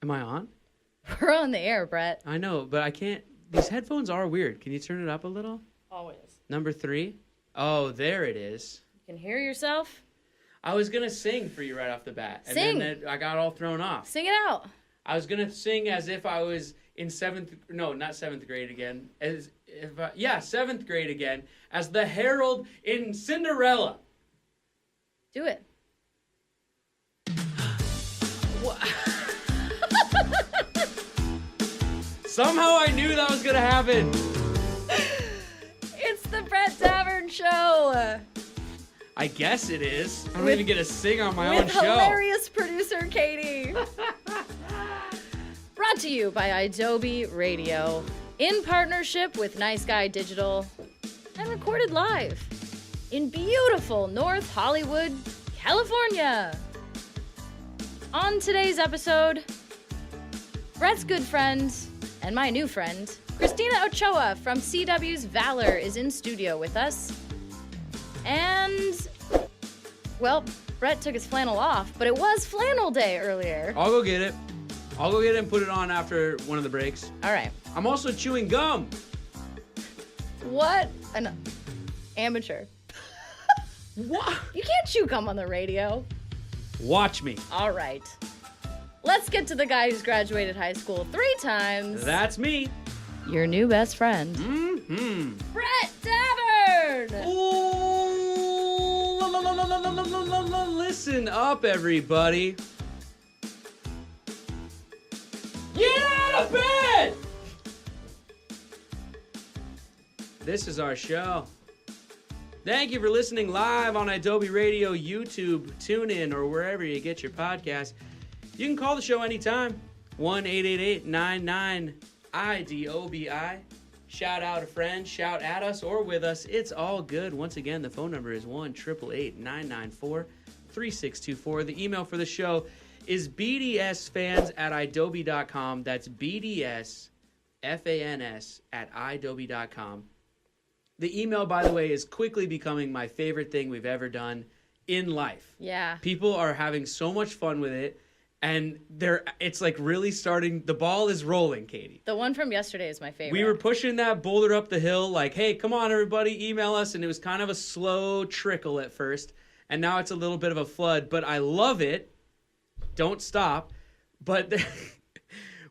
Am I on? We're on the air, Brett. I know, but I can't. These headphones are weird. Can you turn it up a little? Always. Number 3. Oh, there it is. You can hear yourself? I was going to sing for you right off the bat. And Sing. then I got all thrown off. Sing it out. I was going to sing as if I was in 7th grade again. 7th grade again. As the herald in Cinderella. Do it. Somehow I knew that was going to happen. It's the Brett Davern Show. I guess it is. I don't even get to sing on my own With show. hilarious producer Katie. Brought to you by Adobe Radio. In partnership with Nice Guy Digital. And recorded live in beautiful North Hollywood, California. On today's episode, Brett's good friend and my new friend, Christina Ochoa from CW's Valor, is in studio with us. And, well, Brett took his flannel off, but it was flannel day earlier. I'll go get it. I'll go get it and put it on after one of the breaks. All right. I'm also chewing gum. What an amateur. What? You can't chew gum on the radio. Watch me. All right. Let's get to the guy who's graduated high school 3 times. That's me. Your new best friend. Mm-hmm. Brett Davern! Ooh, listen up, everybody. Get out of bed! This is our show. Thank you for listening live on Adobe Radio, YouTube, TuneIn, or wherever you get your podcast. You can call the show anytime. 1-888-99-IDOBI. Shout out a friend, shout at us or with us. It's all good. Once again, the phone number is 1-888-994-3624. The email for the show is bdsfans@idobe.com. That's bdsfans@idobe.com. The email, by the way, is quickly becoming my favorite thing we've ever done in life. Yeah. People are having so much fun with it, and it's like really starting. The ball is rolling, Katie. The one from yesterday is my favorite. We were pushing that boulder up the hill like, hey, come on, everybody, email us. And it was kind of a slow trickle at first, and now it's a little bit of a flood. But I love it. Don't stop. But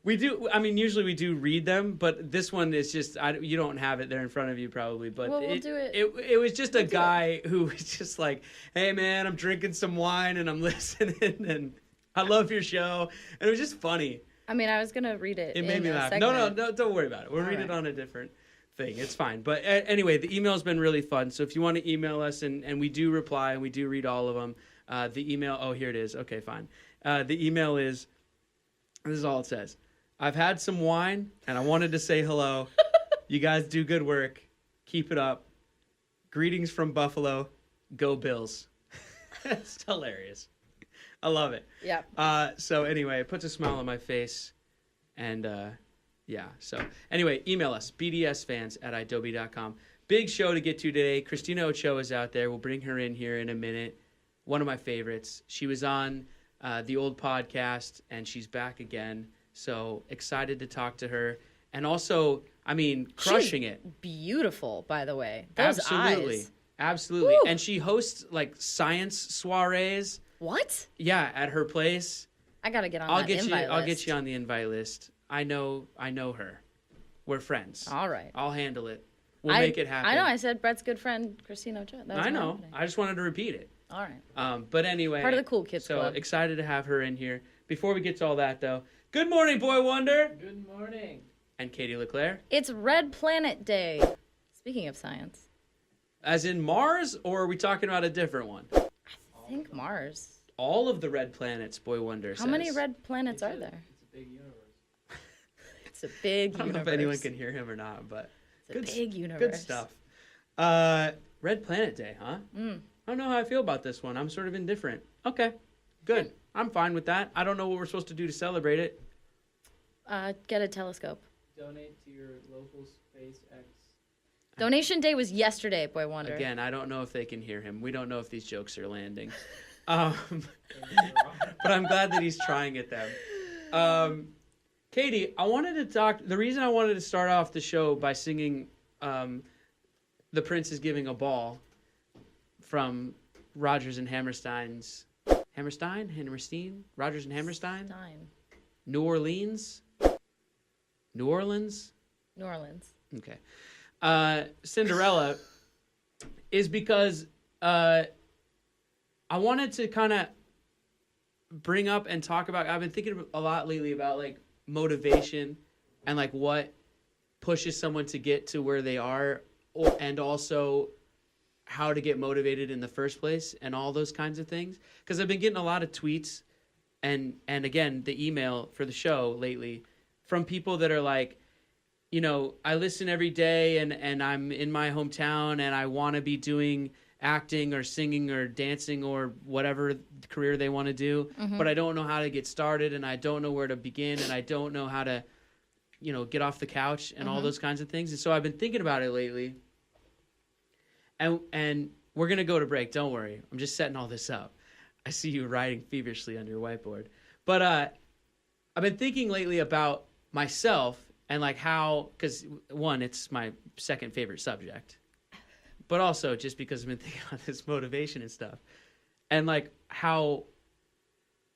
we do. I mean, usually we do read them, but this one is just you don't have it there in front of you probably. But well, we'll do it. It was just a guy who was just like, hey, man, I'm drinking some wine and I'm listening and I love your show. And it was just funny. I mean, I was going to read it. It made me laugh. No, don't worry about it. We'll read it on a different thing. It's fine. But anyway, the email's been really fun. So if you want to email us, and we do reply, and we do read all of them, the email, oh, here it is. Okay, fine. The email is, this is all it says. I've had some wine, and I wanted to say hello. You guys do good work. Keep it up. Greetings from Buffalo. Go Bills. It's hilarious. I love it. Yeah. So anyway, it puts a smile on my face. And yeah. So anyway, email us, bdsfans@idobe.com. Big show to get to today. Christina Ochoa is out there. We'll bring her in here in a minute. One of my favorites. She was on the old podcast, and she's back again. So excited to talk to her. And also, I mean, crushing it. Beautiful, by the way. Those Absolutely. eyes. Absolutely. Woo. And she hosts like science soirees. What? Yeah, at her place. I gotta get on that invite list. I'll get you on the invite list. I know her. We're friends. All right. I'll handle it. We'll make it happen. I know. I said Brett's good friend, Christina Ochoa. I know. I just wanted to repeat it. All right. But anyway. Part of the cool kids club. So excited to have her in here. Before we get to all that, though, good morning, Boy Wonder. Good morning. And Katie LeClaire. It's Red Planet Day. Speaking of science. As in Mars, or are we talking about a different one? I think Mars. All of the red planets, Boy Wonder says. How many red planets are there? It's a big universe. It's a big universe. I don't know if anyone can hear him or not, but it's a big universe. Good stuff. Red Planet Day, huh? I don't know how I feel about this one. I'm sort of indifferent. Okay, good. I'm fine with that. I don't know what we're supposed to do to celebrate it. Get a telescope. Donate to your local SpaceX. Donation day was yesterday, Boy Wonder. Again, I don't know if they can hear him. We don't know if these jokes are landing. But I'm glad that he's trying at them. Katie, I wanted to talk. The reason I wanted to start off the show by singing "The Prince is Giving a Ball" from Rodgers and Hammerstein's Rodgers and Hammerstein, New Orleans. Okay, Cinderella is because I wanted to kind of bring up and talk about. I've been thinking a lot lately about like motivation and like what pushes someone to get to where they are, and also how to get motivated in the first place and all those kinds of things. Because I've been getting a lot of tweets and again the email for the show lately from people that are like, you know, I listen every day and I'm in my hometown and I want to be doing acting or singing or dancing or whatever career they want to do, but I don't know how to get started and I don't know where to begin and I don't know how to, you know, get off the couch and all those kinds of things. And so I've been thinking about it lately. And we're going to go to break. Don't worry. I'm just setting all this up. I see you writing feverishly on your whiteboard. But I've been thinking lately about myself and like how, because one, it's my second favorite subject, but also just because I've been thinking about this motivation and stuff and like how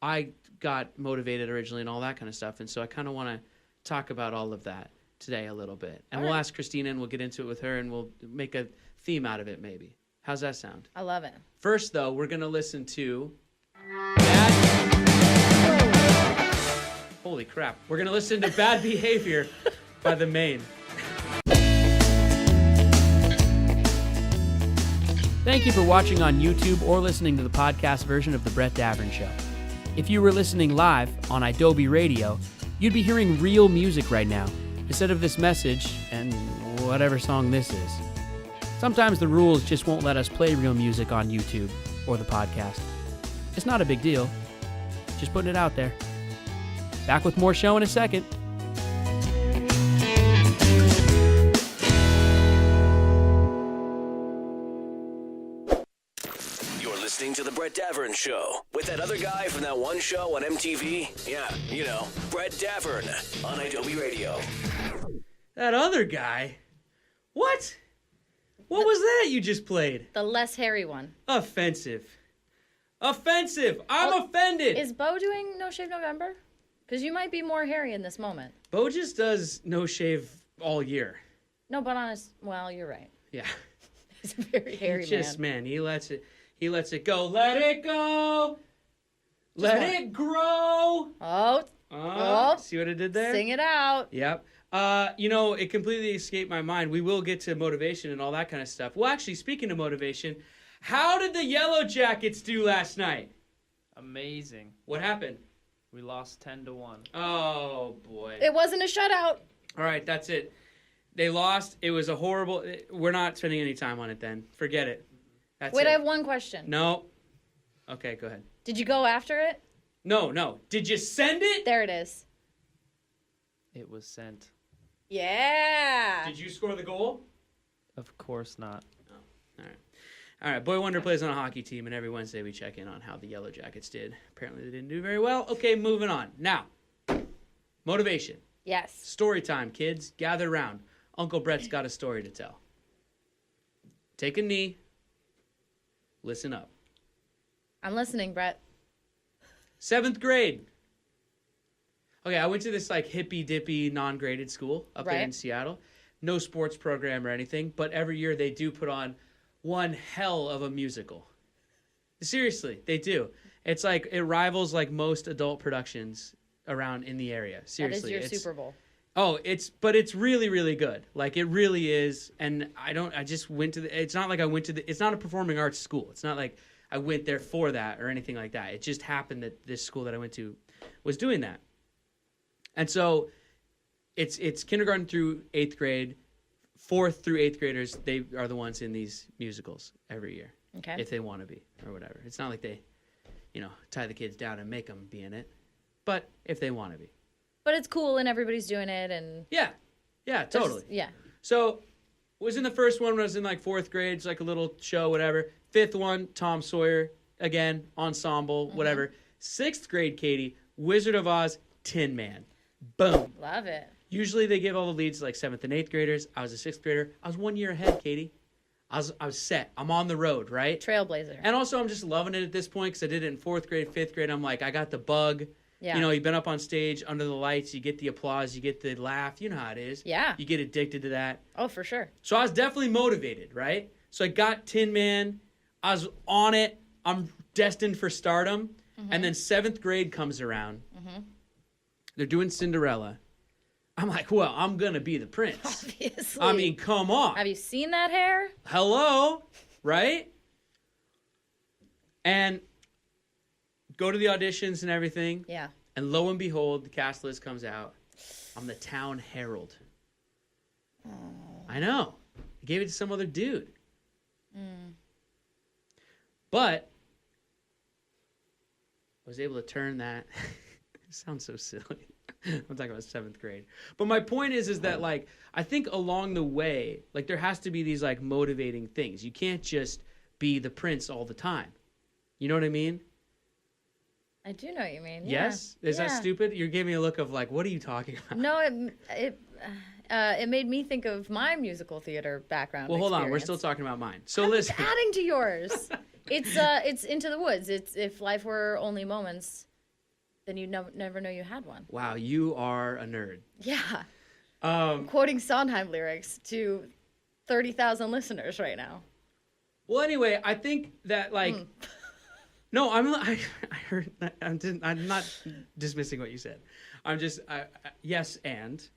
I got motivated originally and all that kind of stuff. And so I kind of want to talk about all of that today a little bit. And we'll ask Christina and we'll get into it with her and we'll make a theme out of it maybe. How's that sound? I love it. First, though, we're going to listen to Holy crap. We're going to listen to Bad Behavior by The Maine. Thank you for watching on YouTube or listening to the podcast version of The Brett Davern Show. If you were listening live on Adobe Radio, you'd be hearing real music right now, instead of this message and whatever song this is. Sometimes the rules just won't let us play real music on YouTube or the podcast. It's not a big deal. Just putting it out there. Back with more show in a second. You're listening to The Brett Davern Show with that other guy from that one show on MTV. Yeah, you know, Brett Davern on Adobe Radio. That other guy? What? What was that you just played? The less hairy one. Offensive. I'm offended. Is Bo doing No Shave November? Because you might be more hairy in this moment. Bo just does no shave all year. No, but honest. Well, you're right. Yeah. He's a very hairy man. He lets it go. Let it go. Let it grow. Oh. See what I did there? Sing it out. Yep. It completely escaped my mind. We will get to motivation and all that kind of stuff. Well, actually, speaking of motivation, how did the Yellow Jackets do last night? Amazing. What happened? We lost 10-1. Oh, boy. It wasn't a shutout. All right, that's it. They lost. It was a horrible... We're not spending any time on it then. Forget it. That's Wait, it. I have one question. No. Okay, go ahead. Did you go after it? No. Did you send it? There it is. It was sent. Yeah. Did you score the goal? Of course not. Oh, all right. Boy Wonder plays on a hockey team, and every Wednesday we check in on how the Yellow Jackets did. Apparently they didn't do very well. Okay, moving on. Now, motivation. Yes. Story time, kids. Gather around. Uncle Brett's got a story to tell. Take a knee. Listen up. I'm listening, Brett. 7th grade. Okay, I went to this like hippy-dippy non-graded school up there in Seattle. No sports program or anything, but every year they do put on one hell of a musical. Seriously, they do. It's like it rivals like most adult productions around in the area. Seriously, that is your Super Bowl. Oh, but it's really, really good. Like it really is. And I just went to it's not like I went to it's not a performing arts school. It's not like I went there for that or anything like that. It just happened that this school that I went to was doing that. And so it's kindergarten through 8th grade. 4th through 8th graders, they are the ones in these musicals every year. Okay. If they want to be or whatever. It's not like they, tie the kids down and make them be in it. But if they want to be. But it's cool and everybody's doing it and... Yeah, totally. Yeah. So, was in the first one when I was in like 4th grade. It's like a little show, whatever. 5th one, Tom Sawyer. Again, ensemble, whatever. 6th grade, Katie, Wizard of Oz, Tin Man. Boom. Love it. Usually they give all the leads to like 7th and 8th graders. I was a 6th grader. I was 1 year ahead, Katie. I was set. I'm on the road, right? Trailblazer. And also I'm just loving it at this point because I did it in 4th grade, 5th grade. I'm like, I got the bug. Yeah. You know, you've been up on stage under the lights. You get the applause. You get the laugh. You know how it is. Yeah. You get addicted to that. Oh, for sure. So I was definitely motivated, right? So I got Tin Man. I was on it. I'm destined for stardom. And then 7th grade comes around. They're doing Cinderella. I'm like, well, I'm going to be the prince. Obviously. I mean, come on. Have you seen that hair? Hello, right? And go to the auditions and everything. Yeah. And lo and behold, the cast list comes out. I'm the town herald. Oh. I know. I gave it to some other dude. But I was able to turn that. It sounds so silly. I'm talking about 7th grade. But my point is that, like, I think along the way, like, there has to be these, like, motivating things. You can't just be the prince all the time. You know what I mean? I do know what you mean. Yes? Yeah. Is that stupid? You're giving me a look of, like, what are you talking about? No, it made me think of my musical theater background. Well, hold on. We're experience. still talking about mine. So I'm listen. adding to yours. It's Into the Woods. It's if life were only moments, then you'd never know you had one. Wow, you are a nerd. Yeah. Quoting Sondheim lyrics to 30,000 listeners right now. Well, anyway, I think that, like, no, I heard that. I'm not dismissing what you said. I'm just, yes, and.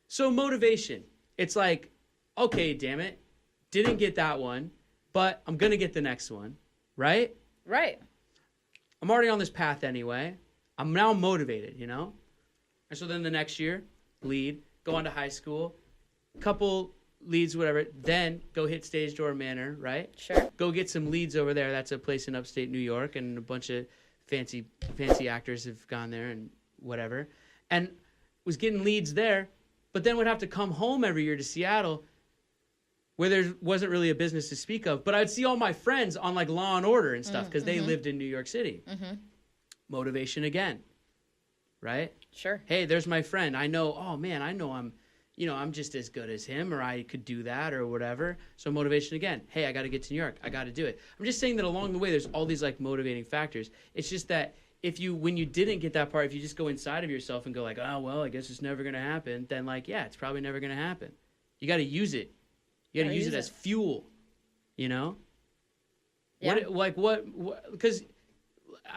So motivation. It's like, okay, damn it. Didn't get that one, but I'm going to get the next one, right? Right. I'm already on this path anyway. I'm now motivated, you know? And so then the next year, lead, go on to high school, couple leads, whatever, then go hit Stage Door Manor, right? Sure. Go get some leads over there. That's a place in upstate New York, and a bunch of fancy actors have gone there and whatever. And was getting leads there, but then would have to come home every year to Seattle, where there wasn't really a business to speak of. But I'd see all my friends on, like, Law and Order and stuff because they lived in New York City. Motivation again, right? Sure. Hey, there's my friend. I know, oh, man, I know I'm just as good as him, or I could do that or whatever. So motivation again. Hey, I got to get to New York. I got to do it. I'm just saying that along the way, there's all these, like, motivating factors. It's just that when you didn't get that part, if you just go inside of yourself and go like, oh, well, I guess it's never going to happen, then, like, yeah, it's probably never going to happen. You got to use it. You got to use it as fuel, you know? Yeah. What, because,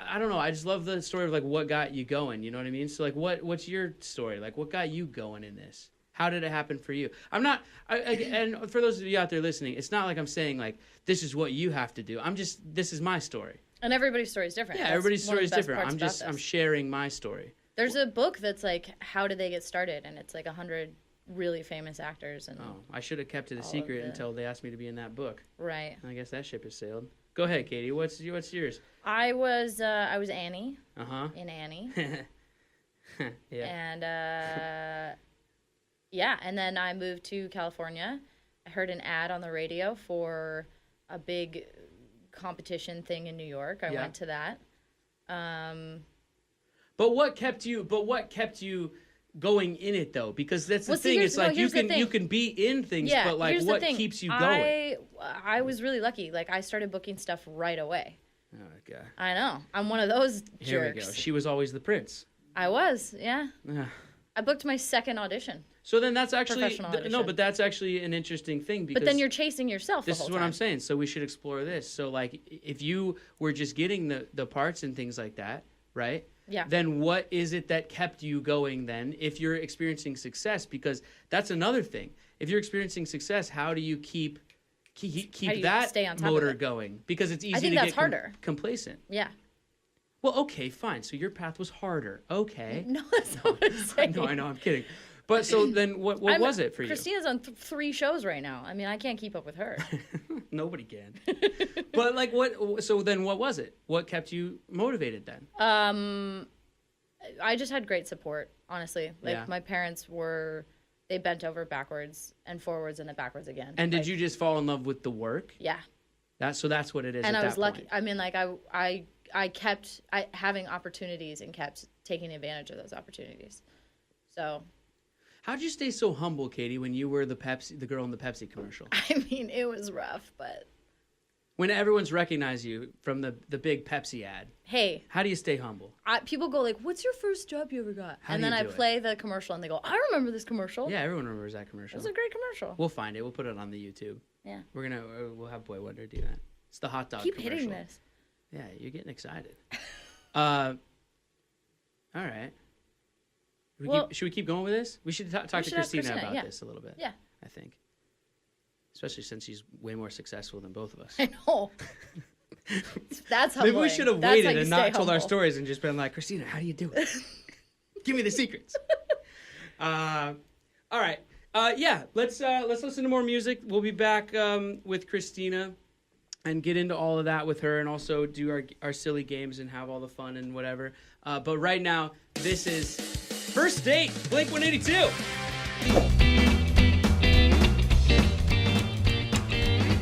I don't know, I just love the story of, like, what got you going, you know what I mean? So, like, what's your story? Like, what got you going in this? How did it happen for you? And for those of you out there listening, it's not like I'm saying, like, this is what you have to do. This is my story. And everybody's story is different. Yeah, That's everybody's one of story is the best different. parts I'm about sharing my story. There's a book that's like, how did they get started? And it's like 100 really famous actors. And Oh, I should have kept it a secret until they asked me to be in that book. Right. I guess that ship has sailed. Go ahead, Katie. What's yours? I was Annie Uh-huh. in Annie. Yeah. And yeah, and then I moved to California. I heard an ad on the radio for a big competition thing in New York. I went to that. But what kept you going in it though? Because that's the thing. It's like you can be in things, but like what keeps you going? I was really lucky. Like I started booking stuff right away. Oh god. I know. I'm one of those jerks. Here we go. She was always the prince. I was, yeah. Ugh. I booked my second audition. So then that's actually Professional audition. no, but that's actually an interesting thing because But then you're chasing yourself. this the whole is what time. I'm saying. So we should explore this. So like if you were just getting the parts and things like that, right? Yeah. Then what is it that kept you going then if you're experiencing success? Because that's another thing. If you're experiencing success, how do you keep How do you that stay on top of motor it? going? Because it's easy think to that's get harder. complacent. Yeah. Well, okay, fine. So your path was harder. Okay. No, that's not what I'm saying. I know, I'm kidding. But so then what was it for you? Christina's on 3 shows right now. I mean, I can't keep up with her. Nobody can. But like so then what was it? What kept you motivated then? I just had great support, honestly. Like Yeah. my parents they bent over backwards and forwards and then backwards again. And did Like, you just fall in love with the work? Yeah. So that's what it is. And at I was that lucky. point. I mean, like I I kept having opportunities and kept taking advantage of those opportunities. So, how'd you stay so humble, Katie, when you were the girl in the Pepsi commercial? I mean, it was rough, but When everyone's recognized you from the big Pepsi ad, hey, how do you stay humble? people go like, "What's your first job you ever got?" How and do then you I do it? play the commercial, and they go, "I remember this commercial. Yeah, everyone remembers that commercial. It was a great commercial." We'll find it. We'll put it on the YouTube. Yeah. We'll have Boy Wonder do that. It's the hot dog Keep commercial. hitting this. Yeah, you're getting excited. All right. Should we keep going with this? We should talk to should ask Christina Christina, about yeah. this a little bit. Yeah. I think. Especially since she's way more successful than both of us. I know. That's humbling. Maybe we should have That's how waited you and stay not told our humble. stories and just been like, Christina, how do you do it? Give me the secrets. All right. Yeah, let's listen to more music. We'll be back with Christina and get into all of that with her and also do our silly games and have all the fun and whatever. But right now, this is First Date, Blink-182.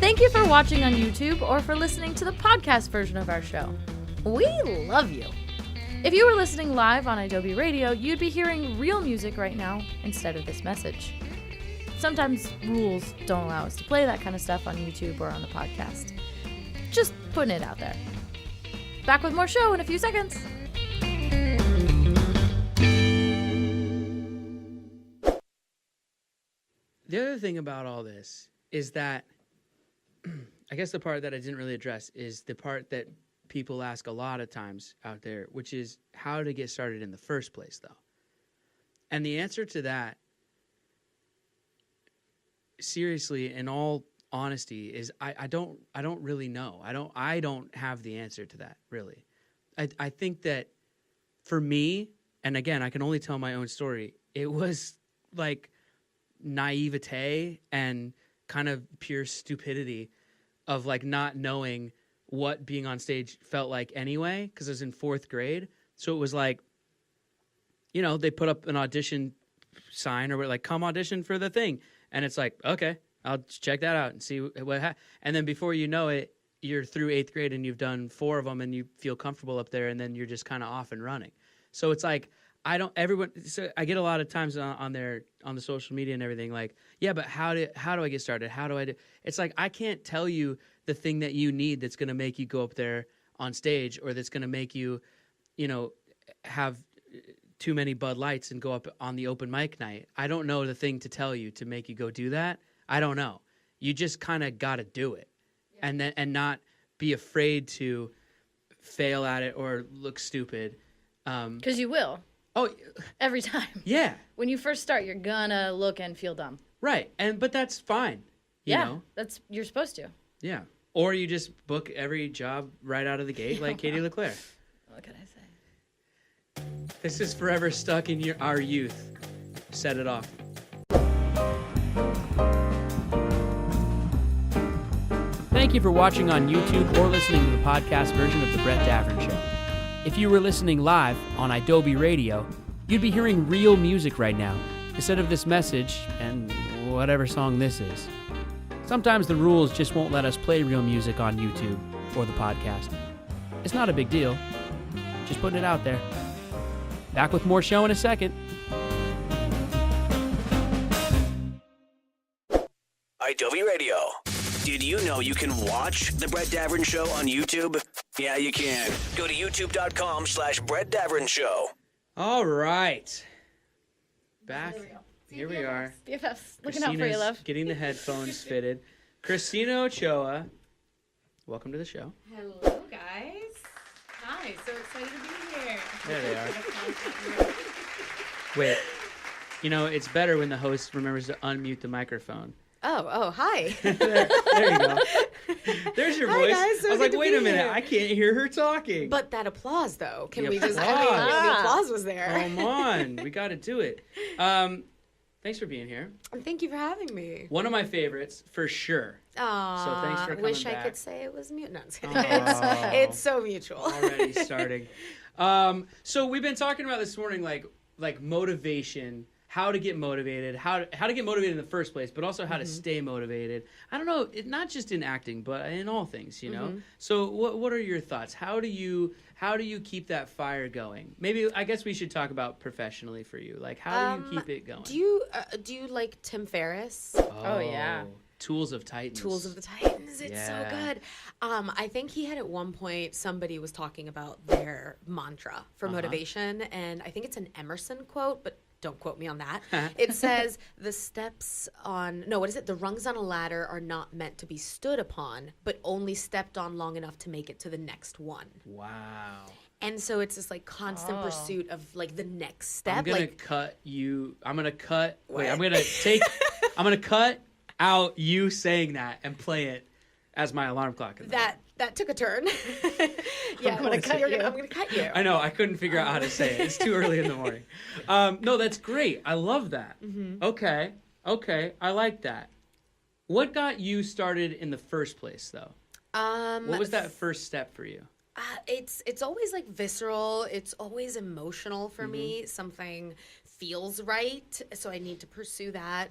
Thank you for watching on YouTube or for listening to the podcast version of our show. We love you. If you were listening live on Adobe Radio, you'd be hearing real music right now instead of this message. Sometimes rules don't allow us to play that kind of stuff on YouTube or on the podcast. Just putting it out there. Back with more show in a few seconds. The other thing about all this is that I guess the part that I didn't really address is the part that people ask a lot of times out there, which is how to get started in the first place, though. And the answer to that, seriously, in all honesty, is I don't really know. I don't have the answer to that, really. I think that for me, and again, I can only tell my own story, it was like naivete and kind of pure stupidity of like not knowing what being on stage felt like anyway, because I was in 4th grade. So it was like, you know, they put up an audition sign or like, come audition for the thing. And it's like, okay, I'll check that out and see what and then before you know it, you're through 8th grade and you've done 4 of them and you feel comfortable up there and then you're just kind of off and running. So it's like, so I get a lot of times on the social media and everything like, yeah, but how do I get started? How do I do? It's like, I can't tell you the thing that you need that's going to make you go up there on stage or that's going to make you, you know, have too many Bud Lights and go up on the open mic night. I don't know the thing to tell you to make you go do that. I don't know. You just kind of got to do it. Yeah. And not be afraid to fail at it or look stupid. 'Cause you will. Oh, every time. Yeah. When you first start, you're gonna look and feel dumb. Right. But that's fine. You know? You're supposed to. Yeah. Or you just book every job right out of the gate like Katie LeClaire. What can I say? This is forever stuck in our youth. Set it off. Thank you for watching on YouTube or listening to the podcast version of The Brett Davern Show. If you were listening live on Adobe Radio, you'd be hearing real music right now, instead of this message and whatever song this is. Sometimes the rules just won't let us play real music on YouTube or the podcast. It's not a big deal. Just putting it out there. Back with more show in a second. Adobe Radio. Did you know you can watch The Brett Davern Show on YouTube? Yeah, you can. Go to youtube.com/Brett Davern Show. All right. Back. Here we are. BFFs. Looking out for you, love. Getting the headphones fitted. Christina Ochoa. Welcome to the show. Hello, guys. Hi, so excited to be here. There they are. Wait. You know, it's better when the host remembers to unmute the microphone. Oh, hi. There you go. There's your voice. Hi, guys. So I was good like, to wait be a minute. here. I can't hear her talking. But that applause, though. Can The we just, applause. the applause was there. Come on. We got to do it. Thanks for being here. Thank you for having me. One of my favorites, for sure. Aw, So thanks for coming wish back. I could say it was mutual. No, I'm just kidding. Oh. It's so mutual. Already starting. So we've been talking about this morning, like motivation, how to get motivated, how to get motivated in the first place, but also how to stay motivated. I don't know, not just in acting, but in all things, you know. So what are your thoughts? How do you keep that fire going? Maybe I guess we should talk about professionally for you. Like, how do you keep it going? Do you like Tim Ferriss? Oh, yeah. Tools of Titans. Tools of the Titans. It's so good. I think he had at one point, somebody was talking about their mantra for motivation, and I think it's an Emerson quote, but don't quote me on that. It says, the rungs on a ladder are not meant to be stood upon, but only stepped on long enough to make it to the next one. Wow. And so it's this like constant pursuit of like the next step. I'm gonna cut out you saying that and play it as my alarm clock. That took a turn. Yeah, I'm gonna cut you. I know, I couldn't figure out how to say it. It's too early in the morning. No, that's great. I love that. Okay, I like that. What got you started in the first place, though? What was that first step for you? It's always like visceral. It's always emotional for me. Something feels right, so I need to pursue that.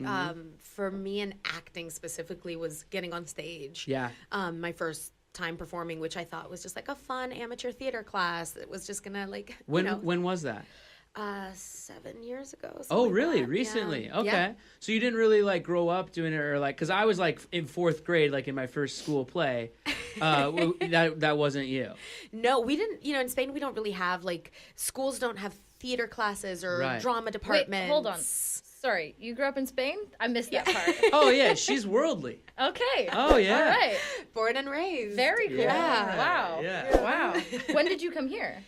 For me, in acting specifically, was getting on stage. Yeah. My first time performing, which I thought was just like a fun amateur theater class that was just gonna like. When was that? 7 years ago. Oh, like really? that. Recently? Yeah. Okay. Yeah. So you didn't really like grow up doing it, or like, because I was like in fourth grade, like in my first school play. That wasn't you. No, we didn't. You know, in Spain, we don't really have like schools don't have theater classes or drama departments. Wait, hold on. Sorry, you grew up in Spain? I missed that part. Oh yeah, she's worldly. Okay. Oh yeah. All right. Born and raised. Very cool. Yeah. Wow. Yeah. Wow. When did you come here?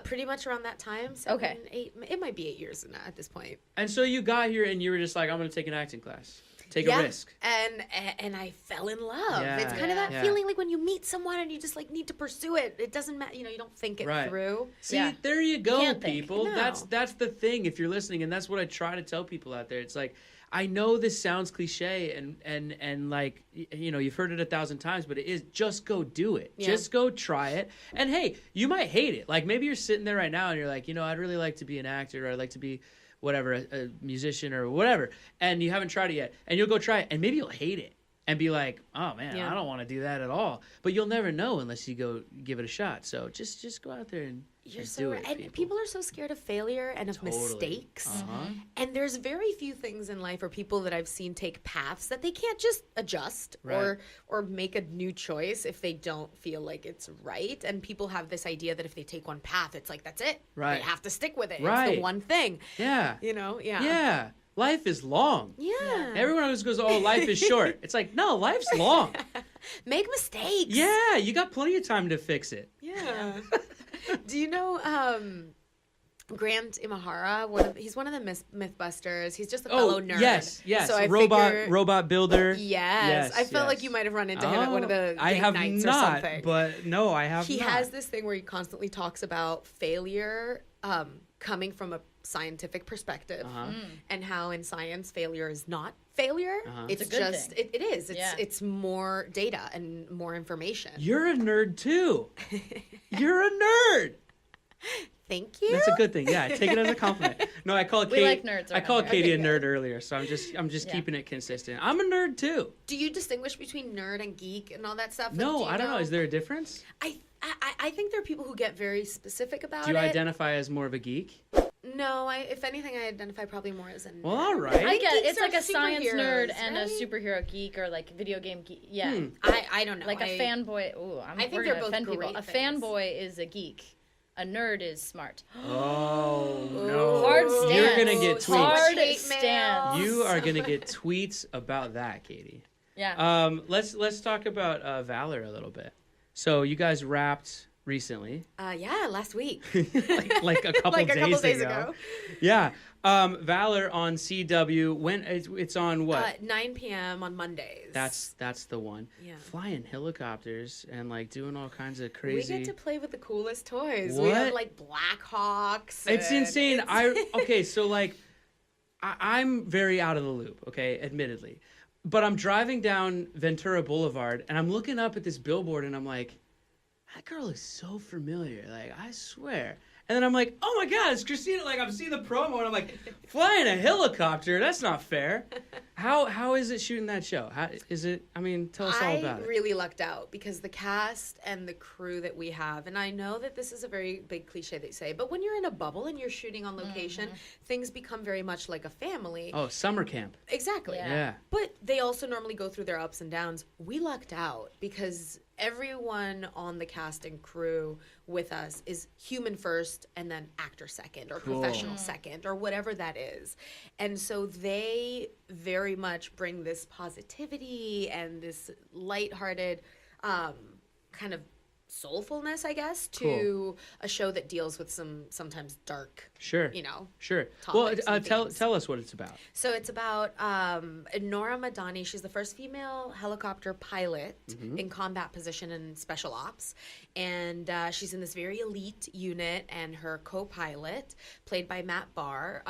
Pretty much around that time. 8. It might be 8 years now at this point. And so you got here and you were just like, I'm going to take an acting class. Take a risk. And I fell in love. Yeah. It's kind of that feeling like when you meet someone and you just like need to pursue it. It doesn't matter, you know, you don't think it through. See, there you go, Can't think. people. No. That's the thing if you're listening, and that's what I try to tell people out there. It's like, I know this sounds cliche and like, you know, you've heard it 1,000 times, but it is just go do it. Yeah. Just go try it. And hey, you might hate it. Like maybe you're sitting there right now and you're like, you know, I'd really like to be an actor, or I'd like to be whatever, a musician or whatever. And you haven't tried it yet. And you'll go try it and maybe you'll hate it and be like, oh man, I don't want to do that at all. But you'll never know unless you go give it a shot. So just go out there and You're just so do right. it. And people are so scared of failure and of mistakes. And there's very few things in life or people that I've seen take paths that they can't just adjust or make a new choice if they don't feel like it's right. And people have this idea that if they take one path, it's like that's it. Right. They have to stick with it. Right. It's the one thing. Yeah. You know? Yeah. Yeah. Life is long. Yeah. Everyone always goes, oh, life is short. It's like, no, life's long. Make mistakes. Yeah, you got plenty of time to fix it. Yeah. Do you know Grant Imahara? He's one of the Mythbusters. He's just a fellow nerd. Yes. So I robot builder. Yes. I felt like you might have run into him at one of the I date have nights not, or something. but no, I have He not. has this thing where he constantly talks about failure coming from a scientific perspective and how in science failure is not failure. It's a good just thing. it is. It's more data and more information. You're a nerd too. You're a nerd. Thank you. That's a good thing. Yeah, take it as a compliment. No, I called We Katie. like nerds I around called here. Katie a Okay, nerd earlier, so I'm just keeping it consistent. I'm a nerd too. Do you distinguish between nerd and geek and all that stuff? Like, No, do you I don't know. Is there a difference? I think there are people who get very specific about Do you it. identify as more of a geek? No, if anything, I identify probably more as a nerd. Well, all right. I get it. Geeks It's like are a science nerd superheroes, and a right? superhero geek or like video game geek. Yeah. I don't know. Like a fanboy. Ooh, I think we're they're gonna both offend people. great A things. fanboy is a geek. A nerd is smart. Oh no! Hard You're stance. gonna get tweets. Hard Hate stance. You are gonna get tweets about that, Katie. Yeah. Let's talk about Valor a little bit. So you guys wrapped recently, Yeah, last week. like a couple Like a couple days days ago. ago. Yeah. Valor on CW. When it's on what? 9 p.m. on Mondays. That's the one. Yeah. Flying helicopters and like doing all kinds of We crazy. get to play with the coolest toys. What? We have like Black Hawks. It's and insane. it's- So like, I'm very out of the loop. Okay, admittedly, but I'm driving down Ventura Boulevard and I'm looking up at this billboard and I'm like, that girl is so familiar. Like I swear. And then I'm like, oh my God, it's Christina. Like, I'm seeing the promo, and I'm like, flying a helicopter? That's not fair. How is it shooting that show? How is it? I mean, tell us all about it. I really lucked out because the cast and the crew that we have, and I know that this is a very big cliche they say, but when you're in a bubble and you're shooting on location, things become very much like a family. Oh, summer camp. Exactly. Yeah. But they also normally go through their ups and downs. We lucked out because everyone on the cast and crew with us is human first and then actor second or professional second or whatever that is. And so they very much bring this positivity and this lighthearted kind of soulfulness, I guess, to a show that deals with some sometimes dark, Sure. Sure. Well, tell us what it's about. So it's about Nora Madani. She's the first female helicopter pilot in combat position in special ops. And she's in this very elite unit, and her co-pilot, played by Matt Barr,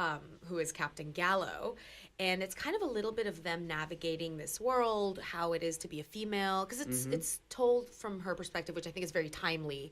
who is Captain Gallo. And it's kind of a little bit of them navigating this world, how it is to be a female, because it's told from her perspective, which I think is very timely,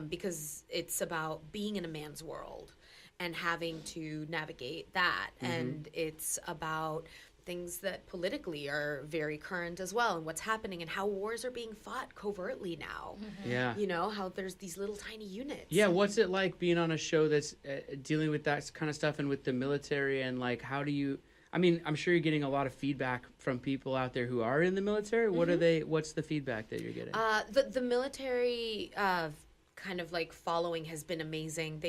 because it's about being in a man's world and having to navigate that. And it's about things that politically are very current as well, and what's happening and how wars are being fought covertly now. Yeah. You know, how there's these little tiny units. Yeah, what's it like being on a show that's dealing with that kind of stuff and with the military, and like how do you... I mean, I'm sure you're getting a lot of feedback from people out there who are in the military. What's the feedback that you're getting? The military kind of like following has been amazing.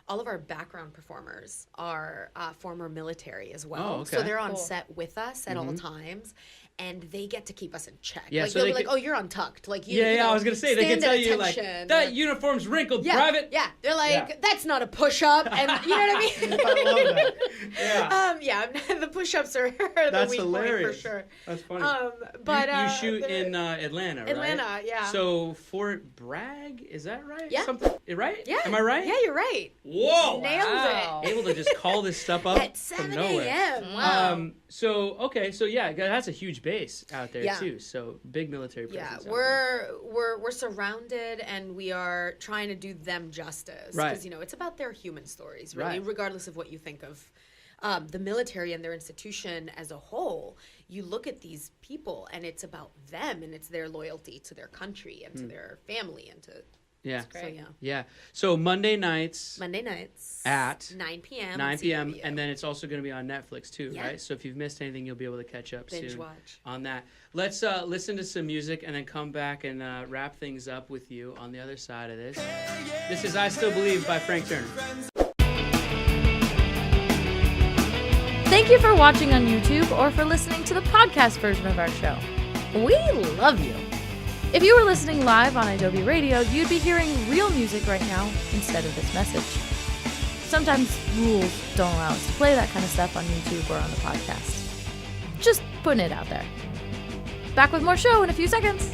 All of our background performers are former military as well. Oh, okay. So they're on set with us at all times. And they get to keep us in check. Yeah, like so they'll they be like, can... "Oh, you're untucked." Like you know, I was gonna say they can tell you like that uniform's wrinkled, private. Yeah, they're like, "That's not a push-up," and you know what I mean. I love that. Yeah. The push-ups are the That's weak hilarious. point for sure. That's funny. But you shoot in Atlanta, right? Atlanta, yeah. So Fort Bragg, is that right? Yeah. Right? Yeah. Am I right? Yeah, you're right. Whoa! Nailed it. Able to just call this stuff up At 7 from nowhere. a.m. Wow. So yeah, that's a huge base out there too. So big military presence. Yeah, we're surrounded, and we are trying to do them justice. Right. Because it's about their human stories, really, regardless of what you think of the military and their institution as a whole. You look at these people, and it's about them, and it's their loyalty to their country and to their family and to. Yeah. So, yeah. So Monday nights at 9 p.m. 9 p.m. And then it's also going to be on Netflix too, right? So if you've missed anything, you'll be able to catch up Binge soon watch. on that. Let's listen to some music and then come back and wrap things up with you on the other side of this. This is I Still Believe by Frank Turner. Thank you for watching on YouTube or for listening to the podcast version of our show. We love you. If you were listening live on Adobe Radio, you'd be hearing real music right now instead of this message. Sometimes rules don't allow us to play that kind of stuff on YouTube or on the podcast. Just putting it out there. Back with more show in a few seconds.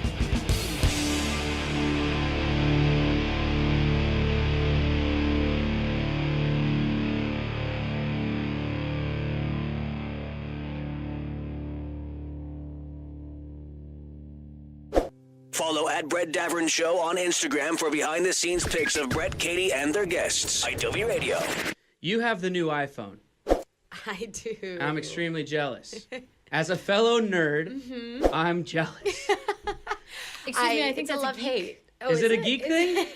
Follow at Brett Davern Show on Instagram for behind-the-scenes pics of Brett, Katie, and their guests. Adobe Radio. You have the new iPhone. I do. I'm extremely jealous. As a fellow nerd, I'm jealous. Excuse me, I think it's that's a love-hate. Oh, is it a geek thing?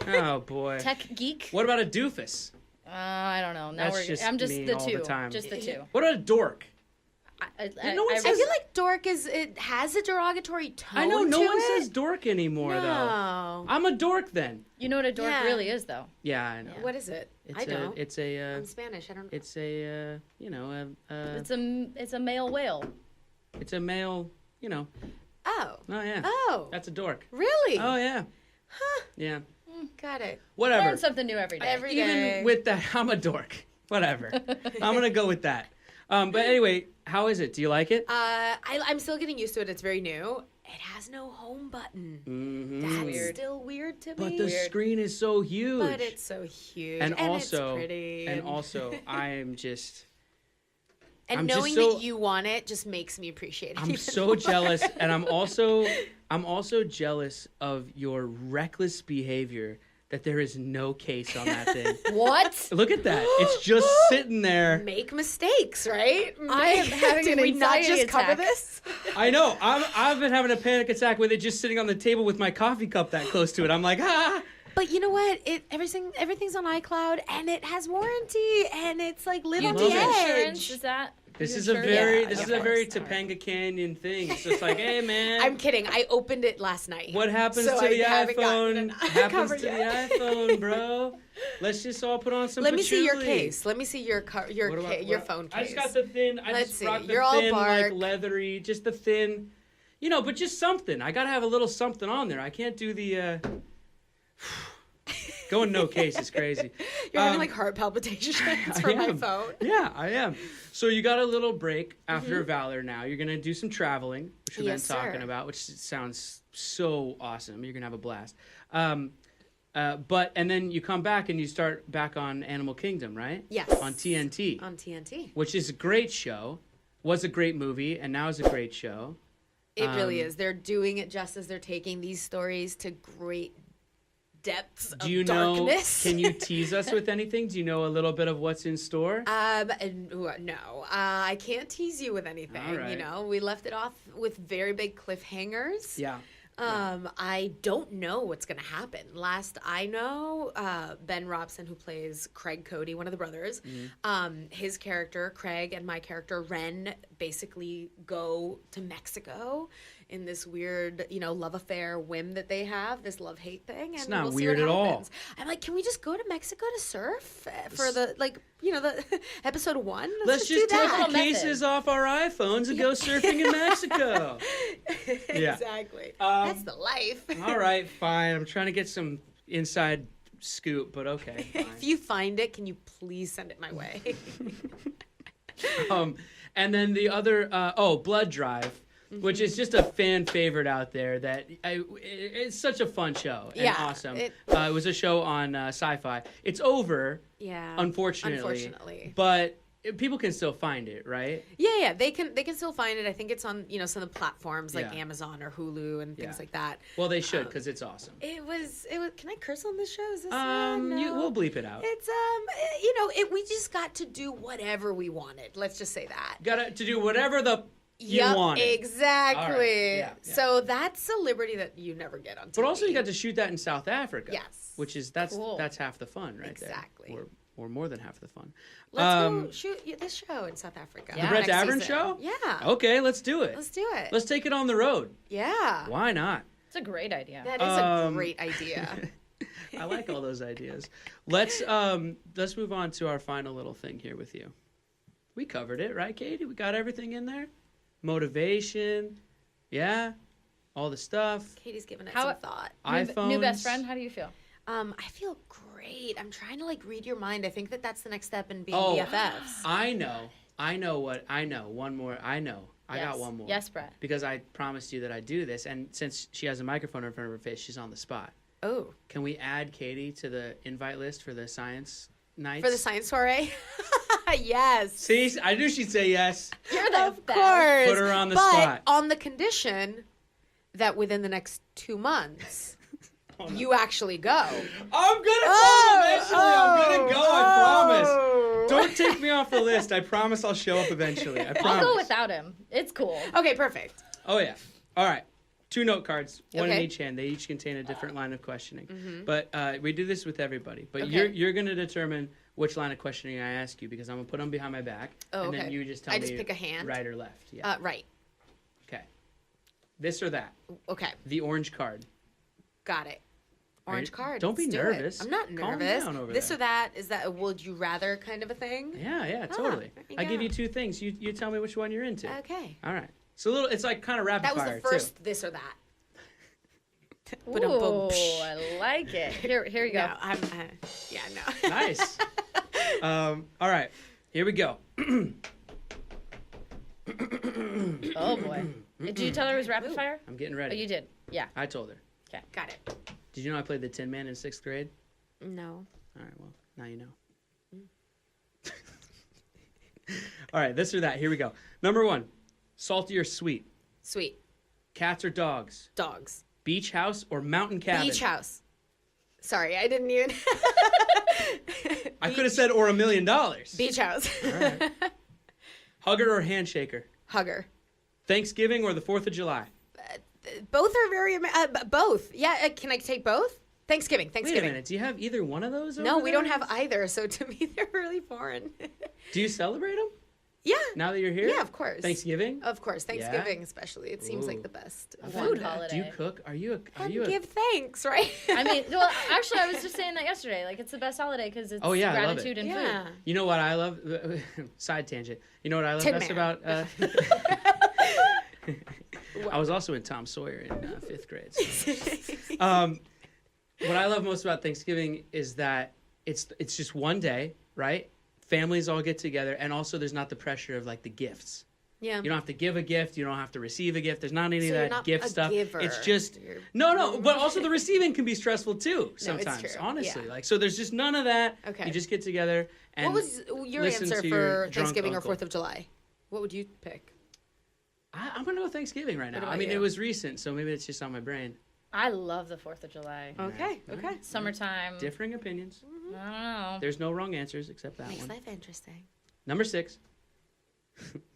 Oh, boy. Tech geek? What about a doofus? I don't know. That's just I'm just me the all two. the time. Just the two. What about a dork? I feel like dork it has a derogatory tone. I know no to one it. says dork anymore, though. No. I'm a dork then. You know what a dork really is, though. Yeah, I know. What is it? It's I don't. It's a. I'm Spanish. I don't know. It's a. It's a male whale. It's a male. Oh. Oh yeah. Oh. That's a dork. Really? Oh yeah. Huh. Yeah. Got it. Whatever. Learn something new every day. Every day. Even with that, I'm a dork. Whatever. I'm gonna go with that. But anyway, how is it? Do you like it? I'm still getting used to it. It's very new. It has no home button. Mm-hmm. That's still weird to me. But the screen is so huge. But it's so huge. And also, it's pretty. And also, I am just. And I'm knowing just so, that you want it just makes me appreciate it. I'm so jealous, and I'm also jealous of your reckless behavior that there is no case on that thing. What? Look at that. It's just sitting there. Make mistakes, right? I am having an Did we not anxiety just cover attack. this? I know. I've been having a panic attack with it just sitting on the table with my coffee cup that close to it. I'm like, ah. But you know what? Everything's on iCloud, and it has warranty, and it's like live You on do the insurance? edge. Is that? This you is a insured? very Yeah, this of is a very course. All right. Topanga Canyon thing. It's just like, hey man, I'm kidding. I opened it last night. what happens So to I the haven't gotten iPhone it happens covered to yet. the iPhone, bro. Let's just all put on some. Let me see your patchouli. case. Let me see your What phone case. I just got the thin. I Let's just see. rock the You're all thin, bark. like leathery, just the thin. But just something. I gotta have a little something on there. I can't do the. Going no case is crazy. You're having like heart palpitations from my am. phone. Yeah, I am. So you got a little break after Valor now. You're going to do some traveling, which we've Yes, been talking sir. about, which sounds so awesome. You're going to have a blast. And then you come back and you start back on Animal Kingdom, right? Yes. On TNT. On TNT. Which is a great show. Was a great movie, and now is a great show. It really is. They're doing it justice. They're taking these stories to great depths Do you of darkness. know, can you tease us with anything? Do you know a little bit of what's in store? No, I can't tease you with anything. All right. You know, we left it off with very big cliffhangers. Yeah. I don't know what's going to happen. Last I know, Ben Robson, who plays Craig Cody, one of the brothers, his character, Craig, and my character, Ren, basically go to Mexico in this weird, love affair whim that they have, this love-hate thing. And It's not we'll see weird what at all. happens. I'm like, can we just go to Mexico to surf for the episode 1? Let's just do take that. the cases off our iPhones and go surfing in Mexico. Yeah. Exactly. Um, That's the life. All right, fine. I'm trying to get some inside scoop, but okay. If you find it, can you please send it my way? And then the other, Blood Drive, which is just a fan favorite out there. It's such a fun show and Yeah, awesome. it- It was a show on Sci-Fi. It's over, Yeah. unfortunately. But people can still find it, right? Yeah, they can still find it. I think it's on, some of the platforms like Yeah. Amazon or Hulu and things Yeah. like that. Well, they should because it's awesome. It was. Can I curse on this show? Is this We'll bleep it out. It's we just got to do whatever we wanted. Let's just say that. Got to do whatever you Yep, wanted. exactly. All right, yeah. So that's a liberty that you never get on TV. But also, you got to shoot that in South Africa. Yes. Which is Cool. that's half the fun, right Exactly. there. Or more than half the fun. Let's go shoot this show in South Africa. The The Brett next Davern season. show? Yeah. Okay, let's do it. Let's do it. Let's take it on the road. Yeah. Why not? It's a great idea. That is a great idea. I like all those ideas. Let's move on to our final little thing here with you. We covered it, right, Katie? We got everything in there. Motivation, yeah, all the stuff. Katie's giving it How- some thought. iPhones. New best friend, how do you feel? I feel great. I'm trying to read your mind. I think that's the next step in being Oh, BFFs. I know. One more. I know. I got Yes. one more. Yes, Brett. Because I promised you that I'd do this, and since she has a microphone in front of her face, she's on the spot. Oh, Can we add Katie to the invite list for the science nights? for the science soiree? Yes. See, I knew she'd say yes. You're the Of best. course. Put her on the but spot. on the condition that within the next 2 months, you actually go. I'm gonna come eventually. I'm gonna go. I promise. Don't take me off the list. I promise I'll show up eventually. I promise. I'll go without him. It's cool. Okay, perfect. Oh yeah. All right. 2 note cards, one in Okay. each hand. They each contain a different line of questioning. But we do this with everybody. But Okay. you're gonna determine which line of questioning I ask you because I'm gonna put them behind my back, Oh, and then okay. you just tell I me just pick a hand? right or left. Yeah. Right. Okay. This or that. Okay. The orange card. Got it. Orange card. Don't be let's do it. nervous. I'm not Calm nervous. down over This there. or that, is that a would you rather kind of a thing? Yeah, totally. there you I give go. you 2 things. You tell me which one you're into. Okay. All right. It's like kind of rapid That was fire the first this or that. Ba-dum-bum. Ooh, I like it. Here you go. No, I'm. No. too. Nice. All right. Here we go. Oh boy. Did you tell her it was rapid fire? I'm getting Oh, ready. you did. Yeah. I told her. Got it. Did you know I played the Tin Man in 6th grade? No. All right. Well, now you know. All right. This or that. Here we go. Number 1. Salty or sweet? Sweet. Cats or dogs? Dogs. Beach house or mountain cabin? Beach house. Sorry, I didn't even. I could have said or $1 million. Beach house. All right. Hugger or handshaker? Hugger. Thanksgiving or the 4th of July? Both are very. Both. Yeah. Can I take both? Thanksgiving. Wait a minute. Do you have either one of those? No, over we there? don't have either. So to me, they're really foreign. Do you celebrate them? Yeah. Now that you're here? Yeah, of course. Thanksgiving? Of course, Thanksgiving especially. It seems like the best Food holiday. Do you cook? Are you a Give thanks, right? I mean, well, actually, I was just saying that yesterday. Like, it's the best holiday because it's I love gratitude it. and Yeah. food. You know what I love? Side tangent. You know what I love Tin best Man. about? I was also in Tom Sawyer in 5th grade. So. What I love most about Thanksgiving is that it's just one day, right? Families all get together, and also there's not the pressure of like the gifts. Yeah. You don't have to give a gift. You don't have to receive a gift. There's not any So of you're that not gift a stuff. giver. It's just You're- no. But also the receiving can be stressful too sometimes. true. Honestly, Yeah. like so, there's just none of that. Okay. You just get together and What was your listen answer to your for drunk Thanksgiving uncle. or 4th of July? What would you pick? I'm gonna go Thanksgiving right now. about I mean, you? it was recent, so maybe it's just on my brain. I love the 4th of July. Okay. Okay. Summertime. Differing opinions. I don't know. There's no wrong answers except that Makes one. life interesting. Number 6.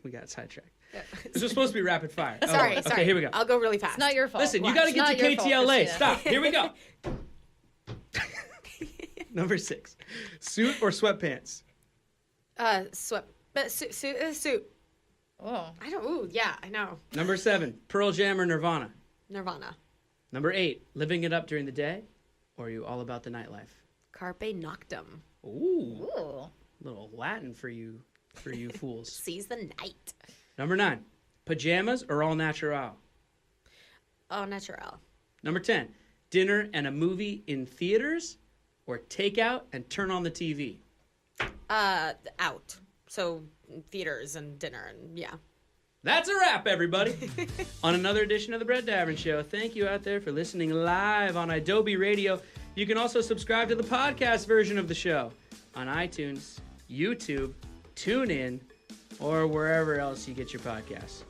We got sidetracked. Yeah. This was supposed to be rapid fire. Oh, Sorry. Okay, here we go. I'll go really fast. It's not your fault. Listen, you Watch. got to It's get not to your fault, KTLA. Christina. Stop. Here we go. Number 6. Suit or sweatpants? Suit. Oh. I don't. Ooh, yeah, I know. Number 7. Pearl Jam or Nirvana? Nirvana. Number 8. Living it up during the day? Or are you all about the nightlife? Carpe noctem. Ooh. Ooh. Little Latin for you fools. Seize the night. Number 9. Pajamas or all natural? Oh, natural. Number 10. Dinner and a movie in theaters? Or takeout and turn on the TV? Out. So theaters and dinner and yeah. That's a wrap, everybody. On another edition of the Brett Davern Show. Thank you out there for listening live on Adobe Radio. You can also subscribe to the podcast version of the show on iTunes, YouTube, TuneIn, or wherever else you get your podcasts.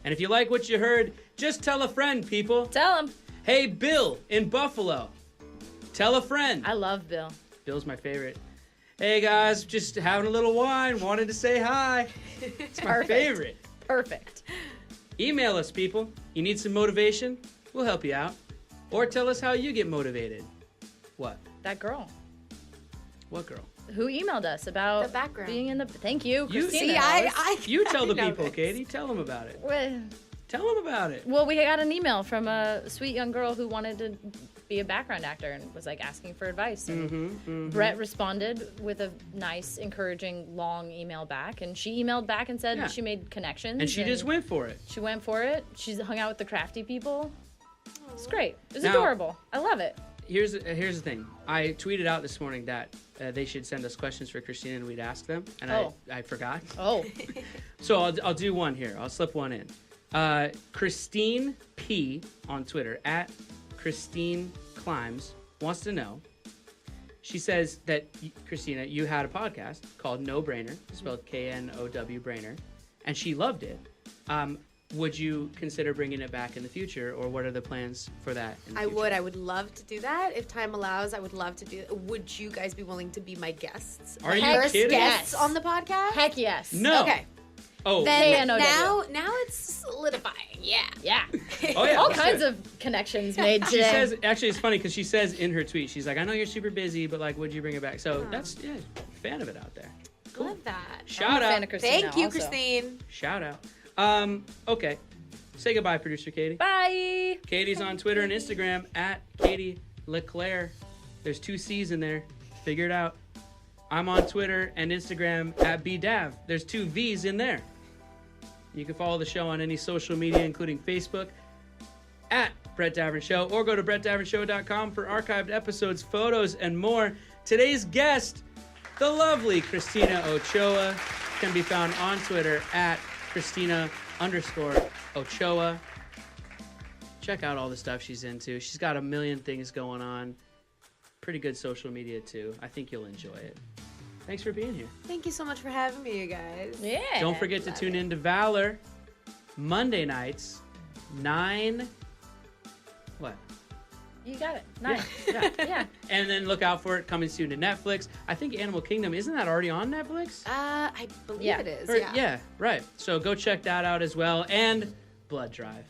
And if you like what you heard, just tell a friend, people. Tell him. Hey, Bill in Buffalo. Tell a friend. I love Bill. Bill's my favorite. Hey, guys, just having a little wine. Wanted to say hi. It's my Perfect. favorite. Perfect. Email us, people. You need some motivation? We'll help you out. Or tell us how you get motivated. What? That girl What girl? who emailed us about The background. being in the. Thank you, You- Christina. See, I You tell the know people, this. Katie. Tell them about it. Well, Tell them about it. Well, we got an email from a sweet young girl who wanted to be a background actor and was like asking for advice. And Brett responded with a nice, encouraging, long email back, and she emailed back and said Yeah. she made connections. And she just went for it. She went for it. She's hung out with the crafty people. It's great. It's Now- adorable. I love it. Here's the thing. I tweeted out this morning that they should send us questions for Christina and we'd ask them, and Oh. I forgot. Oh, So I'll do one here. I'll slip one in. Christine P on Twitter at Christine Climbs wants to know. She says that Christina, you had a podcast called No Brainer, spelled K-N-O-W Brainer, and she loved it. Would you consider bringing it back in the future, or what are the plans for that? In the future? would. I would love to do that. If time allows, I would love to do it. Would you guys be willing to be my guests? Are you First kidding? guests Yes. on the podcast? heck yes. No. Okay. Oh. Then KNOW. now it's solidifying. Yeah. Yeah. Oh yeah. All for kinds sure. of connections made She today. says, actually, it's funny because she says in her tweet, she's like, I know you're super busy, but like, would you bring it back? So that's, yeah, fan of it out there. Cool. Love that. Shout I'm a fan out. of Christina Thank you, also. Christine. Shout out. Okay. Say goodbye, producer Katie. Bye. Katie's on Twitter and Instagram at Katie LeClaire. There's 2 C's in there. Figure it out. I'm on Twitter and Instagram at BDav. There's 2 V's in there. You can follow the show on any social media, including Facebook, at Brett Davern Show, or go to brettdavernshow.com for archived episodes, photos, and more. Today's guest, the lovely Christina Ochoa, can be found on Twitter at Christina_Ochoa. Check out all the stuff she's into. She's got a million things going on. Pretty good social media, too. I think you'll enjoy it. Thanks for being here. Thank you so much for having me, you guys. Yeah. Don't forget to tune in to Valor Monday nights, 9... What? You got it. Nice. Yeah. Yeah. And then look out for it coming soon to Netflix. I think Animal Kingdom, isn't that already on Netflix? I believe Yeah. it is. Or- Yeah. right. So go check that out as well. And Blood Drive.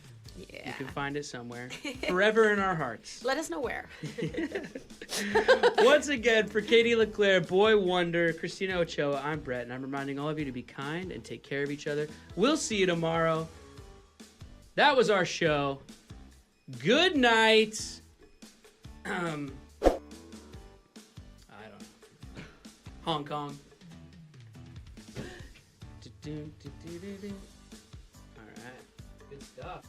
Yeah. You can find it somewhere. Forever in our hearts. Let us know where. Once again, for Katie LeClaire, Boy Wonder, Christina Ochoa, I'm Brett, and I'm reminding all of you to be kind and take care of each other. We'll see you tomorrow. That was our show. Good night. I don't know. Hong Kong. All right. Good stuff.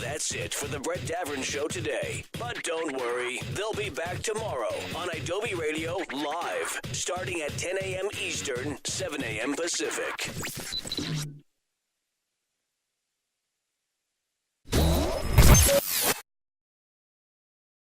That's it for the Brett Davern Show today. But don't worry, they'll be back tomorrow on Adobe Radio Live, starting at 10 a.m. Eastern, 7 a.m. Pacific.